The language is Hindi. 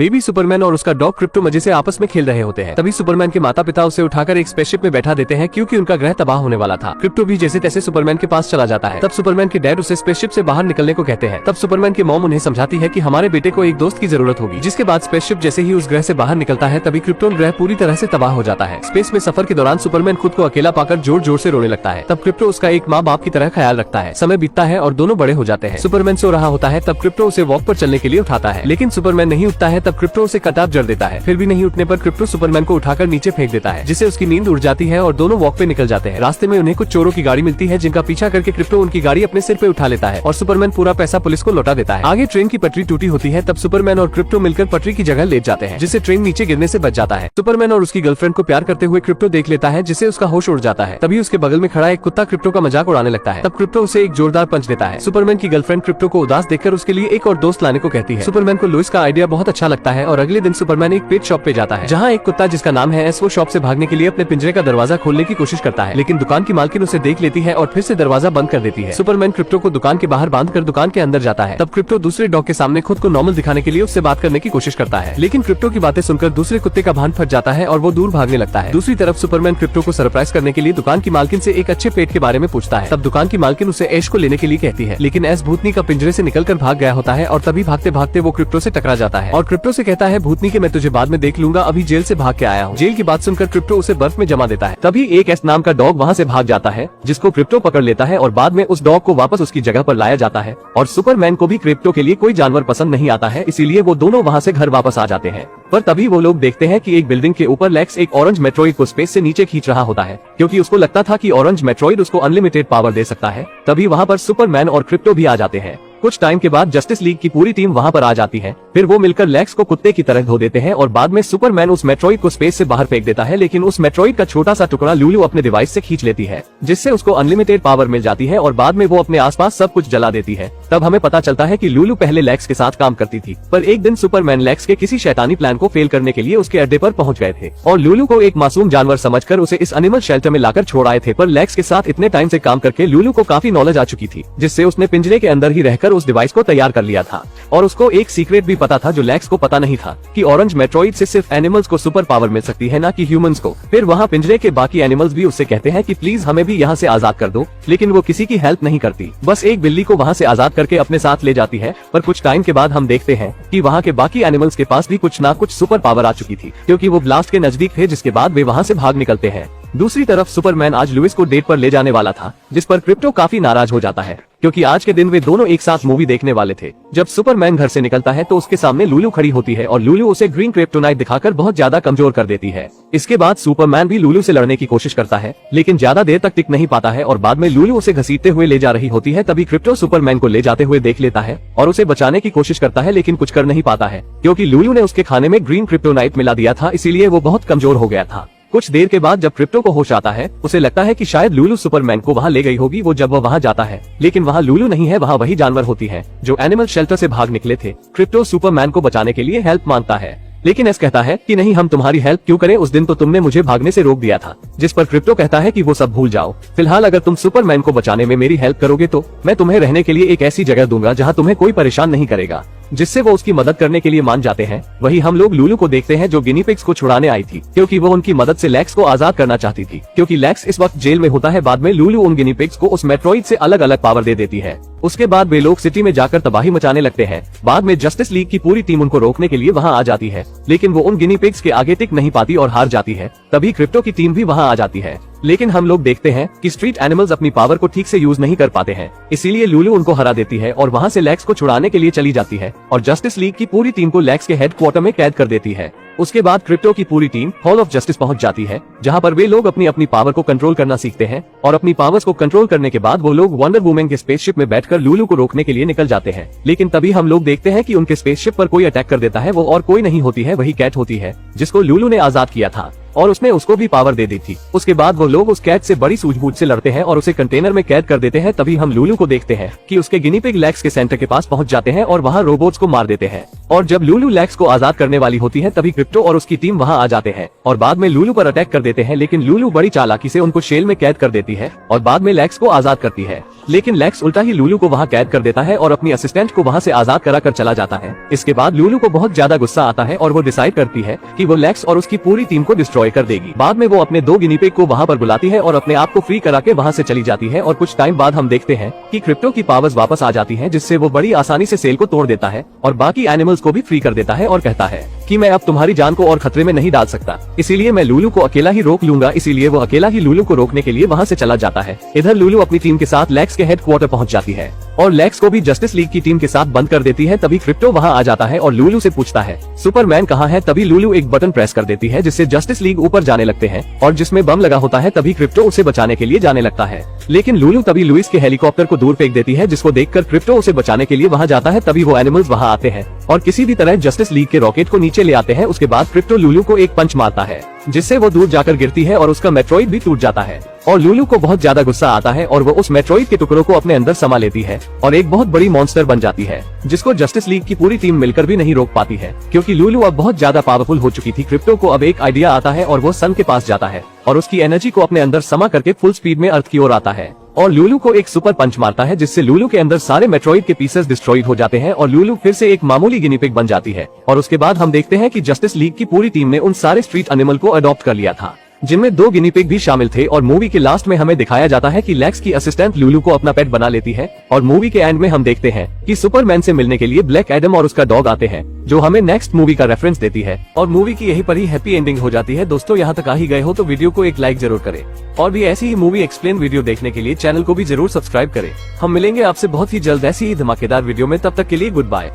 बेबी सुपरमैन और उसका डॉग क्रिप्टो मजे से आपस में खेल रहे होते हैं। तभी सुपरमैन के माता पिता उसे उठाकर एक स्पेसशिप में बैठा देते हैं क्योंकि उनका ग्रह तबाह होने वाला था। क्रिप्टो भी जैसे तैसे सुपरमैन के पास चला जाता है। तब सुपरमैन के डैड उसे स्पेसशिप से बाहर निकलने को कहते हैं। तब सुपरमैन की मॉम उन्हें समझाती है कि हमारे बेटे को एक दोस्त की जरूरत होगी। जिसके बाद स्पेसशिप जैसे ही उस ग्रह से बाहर निकलता है तभी क्रिप्टोन ग्रह पूरी तरह से तबाह हो जाता है। स्पेस में सफर के दौरान सुपरमैन खुद को अकेला पाकर जोर जोर से रोने लगता है। तब क्रिप्टो उसका एक माँ बाप की तरह ख्याल रखता है। समय बीतता है और दोनों बड़े हो जाते हैं। सुपरमैन सो रहा होता है तब क्रिप्टो उसे वॉक पर चलने के लिए उठाता है, लेकिन सुपरमैन नहीं उठता है। तब क्रिप्टो उसे कटाप जड़ देता है। फिर भी नहीं उठने पर क्रिप्टो सुपरमैन को उठाकर नीचे फेंक देता है, जिससे उसकी नींद उड़ जाती है और दोनों वॉक पे निकल जाते हैं। रास्ते में उन्हें कुछ चोरों की गाड़ी मिलती है जिनका पीछा करके क्रिप्टो उनकी गाड़ी अपने सिर पे उठा लेता है और सुपरमैन पूरा पैसा पुलिस को लौटा देता है। आगे ट्रेन की पटरी टूटी होती है। तब सुपरमैन और क्रिप्टो मिलकर पटरी की जगह लेट जाते हैं, जिससे ट्रेन नीचे गिरने से बच जाता है। सुपरमैन और उसकी गर्लफ्रेंड को प्यार करते हुए क्रिप्टो देख लेता है, जिससे उसका होश उड़ जाता है। तभी उसके बगल में खड़ा एक कुत्ता क्रिप्टो का मजाक उड़ाने लगता है। तब क्रिप्टो उसे एक जोरदार पंच देता है। सुपरमैन की गर्लफ्रेंड क्रिप्टो को उदास देखकर उसके लिए एक और दोस्त लाने को कहती है। सुपरमैन को लुइस का आइडिया बहुत अच्छा लगता है और अगले दिन सुपरमैन एक पेट शॉप पे जाता है, जहाँ एक कुत्ता जिसका नाम है एस वो शॉप से भागने के लिए अपने पिंजरे का दरवाजा खोलने की कोशिश करता है, लेकिन दुकान की मालकिन उसे देख लेती है और फिर से दरवाजा बंद कर देती है। सुपरमैन क्रिप्टो को दुकान के बाहर बांध कर दुकान के अंदर जाता है। तब क्रिप्टो दूसरे डॉग के सामने खुद को नॉर्मल दिखाने के लिए उससे बात करने की कोशिश करता है, लेकिन क्रिप्टो की बातें सुनकर दूसरे कुत्ते का भान फट जाता है और वो दूर भागने लगता है। दूसरी तरफ सुपरमैन क्रिप्टो को सरप्राइज करने के लिए दुकान की मालकिन से एक अच्छे पेट के बारे में पूछता है। तब दुकान की मालकिन उसे ऐश को लेने के लिए कहती है, लेकिन ऐश भूतनी का पिंजरे से निकलकर भाग गया होता है और तभी भागते भागते वो क्रिप्टो से टकरा जाता है और क्रिप्टो से कहता है, भूतनी के मैं तुझे बाद में देख लूंगा, अभी जेल से भाग के आया हूँ। जेल की बात सुनकर क्रिप्टो उसे बर्फ में जमा देता है। तभी एक एस नाम का डॉग वहाँ से भाग जाता है, जिसको क्रिप्टो पकड़ लेता है और बाद में उस डॉग को वापस उसकी जगह पर लाया जाता है। और सुपरमैन को भी क्रिप्टो के लिए कोई जानवर पसंद नहीं आता है, इसीलिए वो दोनों वहाँ से घर वापस आ जाते हैं। पर तभी वो लोग देखते हैं कि एक बिल्डिंग के ऊपर लेक्स एक ऑरेंज मेट्रॉइड को स्पेस से नीचे खींच रहा होता है, क्योंकि उसको लगता था कि ऑरेंज मेट्रॉइड उसको अनलिमिटेड पावर दे सकता है। तभी वहाँ पर सुपरमैन और क्रिप्टो भी आ जाते हैं। कुछ टाइम के बाद जस्टिस लीग की पूरी टीम वहाँ पर आ जाती है। फिर वो मिलकर लेक्स को कुत्ते की तरह धो देते हैं और बाद में सुपरमैन उस मेट्रॉइड को स्पेस से बाहर फेंक देता है, लेकिन उस मेट्रॉइड का छोटा सा टुकड़ा लुलू अपने डिवाइस से खींच लेती है, जिससे उसको अनलिमिटेड पावर मिल जाती है और बाद में वो अपने आसपास सब कुछ जला देती है। तब हमें पता चलता है कि लुलू पहले लेक्स के साथ काम करती थी, पर एक दिन सुपरमैन लेक्स के किसी शैतानी प्लान को फेल करने के लिए उसके अड्डे पर पहुंच गए थे और लुलू को एक मासूम जानवर समझकर उसे इस एनिमल शेल्टर में लाकर छोड़ आए थे। पर लेक्स के साथ इतने टाइम से काम करके लुलू को काफी नॉलेज आ चुकी थी, जिससे उसने पिंजरे के अंदर ही रहकर उस डिवाइस को तैयार कर लिया था और उसको एक सीक्रेट भी पता था जो लेक्स को पता नहीं था, कि ऑरेंज मेट्रॉइड से सिर्फ एनिमल्स को सुपर पावर मिल सकती है, ना कि ह्यूमंस को। फिर वहाँ पिंजरे के बाकी एनिमल्स भी उससे कहते हैं कि प्लीज हमें भी यहाँ से आजाद कर दो, लेकिन वो किसी की हेल्प नहीं करती, बस एक बिल्ली को वहाँ से आजाद करके अपने साथ ले जाती है। पर कुछ टाइम के बाद हम देखते हैं कि वहाँ के बाकी एनिमल्स के पास भी कुछ ना कुछ सुपर पावर आ चुकी थी, क्योंकि वो ब्लास्ट के नजदीक थे, जिसके बाद वे वहाँ से भाग निकलते हैं। दूसरी तरफ सुपरमैन आज लुइस को डेट पर ले जाने वाला था, जिस पर क्रिप्टो काफी नाराज हो जाता है, क्योंकि आज के दिन वे दोनों एक साथ मूवी देखने वाले थे। जब सुपरमैन घर से निकलता है तो उसके सामने लुलू खड़ी होती है और लुलू उसे ग्रीन क्रिप्टोनाइट दिखाकर बहुत ज्यादा कमजोर कर देती है। इसके बाद सुपरमैन भी लुलू से लड़ने की कोशिश करता है, लेकिन ज्यादा देर तक टिक नहीं पाता है और बाद में लुलू उसे घसीटते हुए ले जा रही होती है। तभी क्रिप्टो सुपरमैन को ले जाते हुए देख लेता है और उसे बचाने की कोशिश करता है, लेकिन कुछ कर नहीं पाता है, क्योंकि लुलू ने उसके खाने में ग्रीन क्रिप्टोनाइट मिला दिया था, इसीलिए वो बहुत कमजोर हो गया था। कुछ देर के बाद जब क्रिप्टो को होश आता है, उसे लगता है कि शायद लुलू सुपरमैन को वहाँ ले गई होगी। वो जब वो वहाँ जाता है, लेकिन वहाँ लुलू नहीं है, वहाँ वही जानवर होती है जो एनिमल शेल्टर से भाग निकले थे। क्रिप्टो सुपरमैन को बचाने के लिए हेल्प मांगता है, लेकिन एस कहता है कि नहीं, हम तुम्हारी हेल्प क्यों करें, उस दिन तो तुमने मुझे भागने से रोक दिया था। जिस पर क्रिप्टो कहता है कि वो सब भूल जाओ, फिलहाल अगर तुम सुपरमैन को बचाने में मेरी हेल्प करोगे तो मैं तुम्हें रहने के लिए एक ऐसी जगह दूंगा जहाँ तुम्हें कोई परेशान नहीं करेगा, जिससे वो उसकी मदद करने के लिए मान जाते हैं। वही हम लोग लुलू को देखते हैं जो गिनी पिग्स को छुड़ाने आई थी, क्योंकि वो उनकी मदद से लेक्स को आजाद करना चाहती थी, क्योंकि लेक्स इस वक्त जेल में होता है। बाद में लुलू उन गिनी पिग्स को उस मेट्रॉइड से अलग अलग पावर दे देती है। उसके बाद वे लोग सिटी में जाकर तबाही मचाने लगते हैं। बाद में जस्टिस लीग की पूरी टीम उनको रोकने के लिए वहाँ आ जाती है, लेकिन वो उन गिनी पिग्स के आगे टिक नहीं पाती और हार जाती है। तभी क्रिप्टो की टीम भी वहाँ आ जाती है, लेकिन हम लोग देखते हैं कि स्ट्रीट एनिमल्स अपनी पावर को ठीक से यूज नहीं कर पाते हैं, इसीलिए लुलू उनको हरा देती है और वहाँ से लेक्स को छुड़ाने के लिए चली जाती है और जस्टिस लीग की पूरी टीम को लेक्स के हेडक्वार्टर में कैद कर देती है। उसके बाद क्रिप्टो की पूरी टीम हॉल ऑफ जस्टिस पहुंच जाती है, जहां पर वे लोग अपनी अपनी पावर को कंट्रोल करना सीखते हैं और अपनी पावर्स को कंट्रोल करने के बाद वो लोग वंडर वुमन के स्पेसशिप में बैठकर लुलू को रोकने के लिए निकल जाते हैं। लेकिन तभी हम लोग देखते हैं कि उनके स्पेसशिप पर कोई अटैक कर देता है। वो और कोई नहीं होती है, वही कैट होती है, जिसको लुलू ने आजाद किया था और उसने उसको भी पावर दे दी थी। उसके बाद वो लोग उस कैट से बड़ी सूझबूझ से लड़ते हैं और उसे कंटेनर में कैद कर देते हैं। तभी हम लुलू को देखते हैं कि उसके गिनी पिग लेक्स के सेंटर के पास पहुंच जाते हैं और वहाँ रोबोट्स को मार देते हैं और जब लूलू लेक्स को आजाद करने वाली होती है तभी क्रिप्टो और उसकी टीम वहां आ जाते हैं और बाद में लूलू पर अटैक कर देते हैं, लेकिन लूलू बड़ी चालाकी से उनको शेल में कैद कर देती है और बाद में लेक्स को आजाद करती है। लेकिन लेक्स उल्टा ही लूलू को वहां कैद कर देता है और अपनी असिस्टेंट को वहां से आजाद करा कर चला जाता है। इसके बाद लूलू को बहुत ज्यादा गुस्सा आता है और वो डिसाइड करती है कि वो लेक्स और उसकी पूरी टीम को डिस्ट्रॉय कर देगी। बाद में वो अपने 2 गिनीपिग को वहां पर बुलाती है और अपने आप को फ्री करा के वहां से चली जाती है और कुछ टाइम बाद हम देखते हैं कि क्रिप्टो की पावर्स वापस आ जाती है, जिससे वो बड़ी आसानी से सेल को तोड़ देता है और बाकी एनिमल्स को भी फ्री कर देता है और कहता है कि मैं अब तुम्हारी जान को और खतरे में नहीं डाल सकता, इसीलिए मैं लूलू को अकेला ही रोक लूंगा। इसीलिए वो अकेला ही लूलू को रोकने के लिए वहां से चला जाता है। इधर लूलू अपनी टीम के साथ लेक्स के हेडक्वार्टर पहुंच जाती है और लेक्स को भी जस्टिस लीग की टीम के साथ बंद कर देती है। तभी क्रिप्टो वहां आ जाता है और लूलू से पूछता है सुपरमैन कहाँ है। तभी लूलू एक बटन प्रेस कर देती है जिससे जस्टिस लीग ऊपर जाने लगते हैं और जिसमें बम लगा होता है। तभी क्रिप्टो उसे बचाने के लिए जाने लगता है, लेकिन लूलू तभी लुइस के हेलीकॉप्टर को दूर फेंक देती है, जिसको देखकर क्रिप्टो उसे बचाने के लिए वहां जाता है। तभी वो एनिमल्स वहां आते हैं और किसी भी तरह जस्टिस लीग के रॉकेट को नीचे ले आते हैं। उसके बाद क्रिप्टो लूलू को एक पंच मारता है जिससे वो दूर जाकर गिरती है और उसका मेट्रोइड भी टूट जाता है और लूलू को बहुत ज्यादा गुस्सा आता है और वो उस मेट्रोइड के टुकड़ों को अपने अंदर समा लेती है और एक बहुत बड़ी मॉन्स्टर बन जाती है, जिसको जस्टिस लीग की पूरी टीम मिलकर भी नहीं रोक पाती है क्योंकि लूलू अब बहुत ज्यादा पावरफुल हो चुकी थी। क्रिप्टो को अब एक आइडिया आता है और वो सन के पास जाता है और उसकी एनर्जी को अपने अंदर समा करके फुल स्पीड में अर्थ की ओर आता है और लूलू को एक सुपर पंच मारता है, जिससे लूलू के अंदर सारे मेट्रोइड के पीसेस डिस्ट्रॉइड हो जाते हैं और लूलू फिर से एक मामूली गिनीपिग बन जाती है। और उसके बाद हम देखते हैं कि जस्टिस लीग की पूरी टीम ने उन सारे स्ट्रीट एनिमल को अडॉप्ट कर लिया था, जिनमें 2 गिनीपिग भी शामिल थे। और मूवी के लास्ट में हमें दिखाया जाता है कि लेक्स की असिस्टेंट लूलू को अपना पेट बना लेती है और मूवी के एंड में हम देखते हैं कि सुपरमैन से मिलने के लिए ब्लैक एडम और उसका डॉग आते हैं, जो हमें नेक्स्ट मूवी का रेफरेंस देती है और मूवी की यहीं पर ही हैप्पी एंडिंग हो जाती है। दोस्तों, यहाँ तक आ ही गए हो तो वीडियो को एक लाइक जरूर करें और भी ऐसी ही मूवी एक्सप्लेन वीडियो देखने के लिए चैनल को भी जरूर सब्सक्राइब करें। हम मिलेंगे आपसे बहुत ही जल्द ऐसी ही धमाकेदार वीडियो में, तब तक के लिए गुड बाय।